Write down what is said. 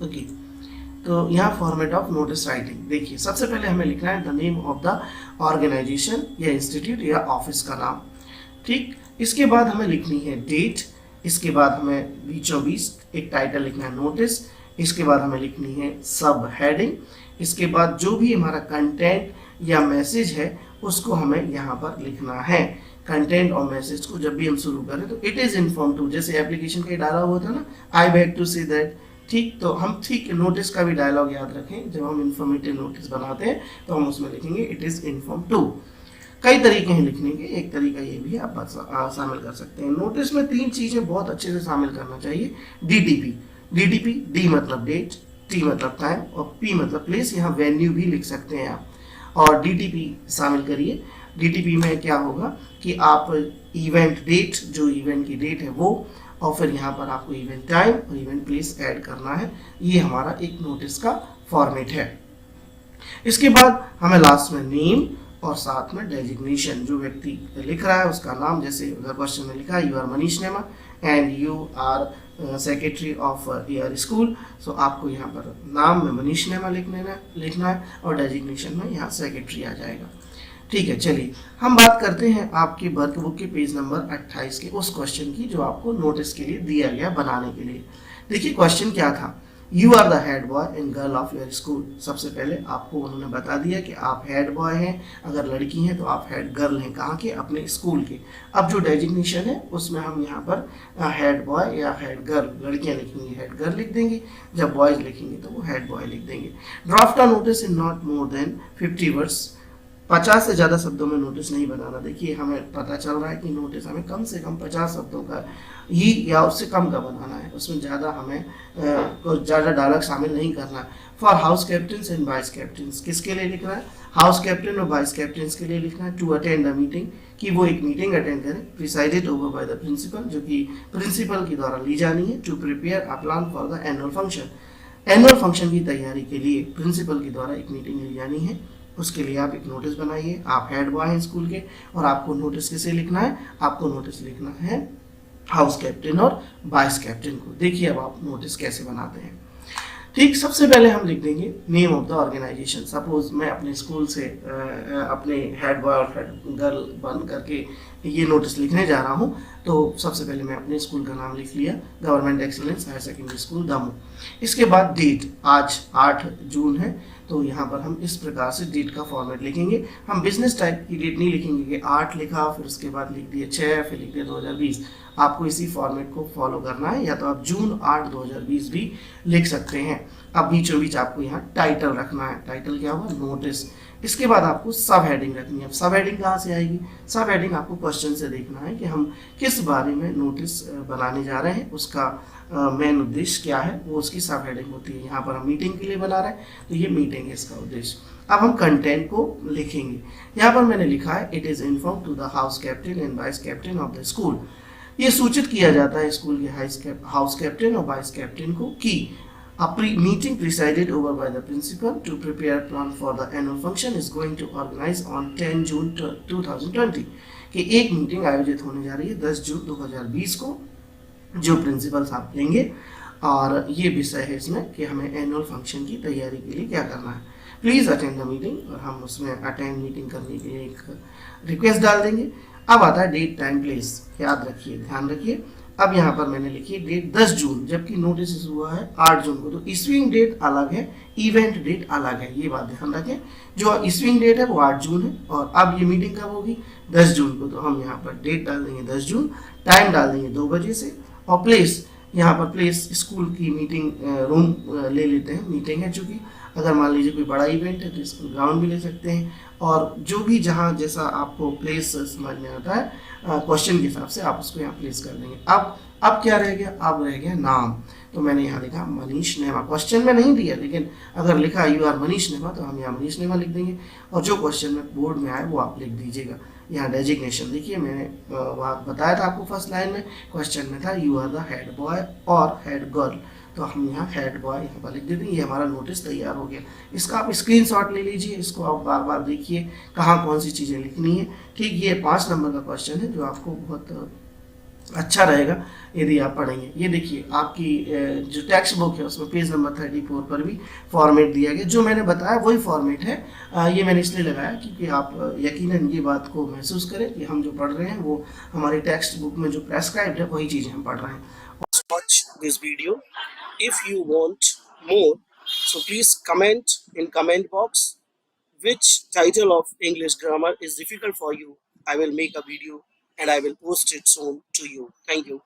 Okay, तो यहाँ format of notice writing देखिए, सबसे पहले हमें लिखना है the name of the organization या इंस्टीट्यूट या ऑफिस का नाम, ठीक। इसके बाद हमें लिखनी है डेट, इसके बाद हमें बीचों बीच एक टाइटल लिखना है नोटिस, इसके बाद हमें लिखनी है सब हेडिंग, इसके बाद जो भी हमारा कंटेंट या मैसेज है उसको हमें यहाँ पर लिखना है। कंटेंट और मैसेज को जब भी हम शुरू करें तो इट इज इन्फॉर्म टू, जैसे एप्लीकेशन का डायलॉग होता है ना, आई बैक टू सी दैट, ठीक। तो हम ठीक नोटिस का भी डायलॉग याद रखें, जब हम इंफॉर्मेटिव नोटिस बनाते हैं तो हम उसमें लिखेंगे इट इज इन्फॉर्म टू। कई तरीके हैं लिखने के, एक तरीका ये भी आप शामिल कर सकते हैं। नोटिस में 3 चीजें बहुत अच्छे से शामिल करना चाहिए। डीटीपी, डीटीपी, डी मतलब डेट, टी मतलब टाइम और पी मतलब प्लेस, यहाँ वेन्यू भी लिख सकते हैं आप, और डीटीपी शामिल करिए। डीटीपी में क्या होगा कि आप इवेंट डेट, जो इवेंट की डेट है वो, और फिर यहाँ पर आपको इवेंट टाइम और इवेंट प्लेस ऐड करना है। ये हमारा एक नोटिस का फॉर्मेट है। इसके बाद हमें लास्ट में नेम और साथ में डेजिग्नेशन, जो व्यक्ति लिख रहा है उसका नाम, जैसे उधर क्वेश्चन में लिखा है you are Manish Nema and you are secretary of your school, so आपको यहाँ पर नाम में मनीष नेमा लिखना है और डेजिग्नेशन में यहाँ सेक्रेटरी आ जाएगा, ठीक है। चलिए हम बात करते हैं आपके वर्कबुक के पेज नंबर 28 के उस क्वेश्चन की जो आपको नोटिस के लिए दिया गया बनाने के लिए। देखिए क्वेश्चन क्या था, you are the head boy and girl of your school. सबसे पहले आपको उन्होंने बता दिया कि आप हेड बॉय हैं, अगर लड़की हैं तो आप हेड गर्ल हैं, कहाँ के, अपने स्कूल के। अब जो डेजिग्नेशन है उसमें हम यहाँ पर हेड बॉय या हेड गर्ल, लड़कियाँ लिखेंगी हेड गर्ल लिख देंगे, जब बॉयज लिखेंगे तो वो हेड बॉय लिख देंगे। Draft a notice in not more than 50 words, 50 से ज़्यादा शब्दों में नोटिस नहीं बनाना। देखिए हमें पता चल रहा है कि नोटिस हमें कम से कम 50 शब्दों का ही या उससे कम का बनाना है, उसमें ज़्यादा हमें कुछ ज़्यादा डायलॉग शामिल नहीं करना। For house captains and vice captains, किसके लिए लिखना है, हाउस कैप्टन और वाइस कैप्टन्स के लिए लिखना है। टू अटेंड द मीटिंग, कि वो एक मीटिंग अटेंड करें, presided over by the principal, जो कि प्रिंसिपल के द्वारा ली जानी है। To prepare a plan for the annual function, annual function की तैयारी के लिए प्रिंसिपल के द्वारा एक मीटिंग ली जानी है, उसके लिए आप एक नोटिस बनाइए। आप हेड बॉय हैं स्कूल के और आपको नोटिस किसे लिखना है, आपको नोटिस लिखना है हाउस कैप्टन और वाइस कैप्टन को। देखिए अब आप नोटिस कैसे बनाते हैं, ठीक। सबसे पहले हम लिख देंगे name of the organization. Suppose मैं अपने स्कूल से अपने हेड बॉय और हेड गर्ल बन करके ये नोटिस लिखने जा रहा हूँ, तो सबसे पहले मैं अपने स्कूल का नाम लिख लिया, government excellence higher secondary school Damoh. इसके बाद डेट, आज 8 जून है, तो यहाँ पर हम इस प्रकार से डेट का फॉर्मेट लिखेंगे। हम बिजनेस टाइप की डेट नहीं लिखेंगे कि 8 लिखा फिर उसके बाद लिख दिए 6 फिर लिख दिए 2020। आपको इसी फॉर्मेट को फॉलो करना है, या तो आप जून 8 2020 भी लिख सकते हैं। अब बीचों बीच आपको यहाँ टाइटल रखना है, टाइटल क्या होगा, नोटिस। इसके बाद आपको सब हेडिंग रखनी है। अब सब हेडिंग कहाँ से आएगी, सब हेडिंग आपको क्वेश्चन से देखना है कि हम किस बारे में नोटिस बनाने जा रहे हैं, उसका मेन उद्देश्य क्या है, वो उसकी सब हेडिंग होती है। यहाँ पर हम मीटिंग के लिए बना रहे हैं तो ये मीटिंग है इसका उद्देश्य। अब हम कंटेंट को लिखेंगे। यहाँ पर मैंने लिखा है it is inform to the house captain and vice captain of the school. ये सूचित किया जाता है स्कूल के हाउस कैप्टन और वाइस कैप्टन को कि a meeting presided over by the principal to prepare a plan for the annual function is going to organize on 10 June 2020 कि एक मीटिंग आयोजित होने जा रही है 10 जून 2020 को, जो प्रिंसिपल साहब लेंगे, और ये विषय है इसमें कि हमें एनुअल फंक्शन की तैयारी के लिए क्या करना है। प्लीज़ अटेंड द मीटिंग, और हम उसमें अटेंड मीटिंग करने के लिए एक रिक्वेस्ट डाल देंगे। अब आता है डेट टाइम प्लेस, याद रखिए, ध्यान रखिए। अब यहाँ पर मैंने लिखी डेट 10 जून, जबकि नोटिस हुआ है 8 जून को, तो इशूइंग डेट अलग है, इवेंट डेट अलग है, ये बात ध्यान रखें। जो इशूइंग डेट है वो 8 जून है, और अब ये मीटिंग कब होगी, 10 जून को, तो हम यहाँ पर डेट डाल देंगे 10 जून, टाइम डाल देंगे 2 बजे से, और प्लेस, यहाँ पर प्लेस स्कूल की मीटिंग रूम ले लेते हैं, मीटिंग है चूँकि। अगर मान लीजिए कोई बड़ा इवेंट है तो स्कूल ग्राउंड भी ले सकते हैं, और जो भी जहाँ जैसा आपको प्लेस समझ में आता है क्वेश्चन के हिसाब से आप उसको यहाँ प्लेस कर देंगे। अब क्या रह गया, अब रह गया नाम, तो मैंने यहाँ लिखा मनीष नेमा। क्वेश्चन में नहीं दिया, लेकिन अगर लिखा यू आर मनीष नेमा तो हम यहाँ मनीष नेमा लिख देंगे, और जो क्वेश्चन में बोर्ड में आए वो आप लिख दीजिएगा। यहाँ डेजिग्नेशन देखिए, मैंने वहाँ बताया था आपको फर्स्ट लाइन में, क्वेश्चन में था you are the head boy और हेड गर्ल, तो हम यहाँ हेड बॉय यहाँ पर लिख देते हैं। ये हमारा नोटिस तैयार हो गया। इसका आप स्क्रीनशॉट ले लीजिए, इसको आप बार बार देखिए कहाँ कौन सी चीज़ें लिखनी है, ठीक। ये 5 नंबर का क्वेश्चन है जो आपको बहुत अच्छा रहेगा यदि आप पढ़ेंगे। ये देखिए आपकी जो टेक्स्ट बुक है उसमें पेज नंबर 34 पर भी फॉर्मेट दिया गया, जो मैंने बताया वही फॉर्मेट है। ये मैंने इसलिए लगाया क्योंकि आप यकीनन ये बात को महसूस करें कि हम जो पढ़ रहे हैं वो हमारी टेक्स्ट बुक में जो प्रेस्क्राइब्ड है वही चीज़ें हम पढ़ रहे हैं। Watch this video. If you want more, so please comment in comment box which title of English grammar is difficult for you. I will make a video and I will post it soon to you. Thank you.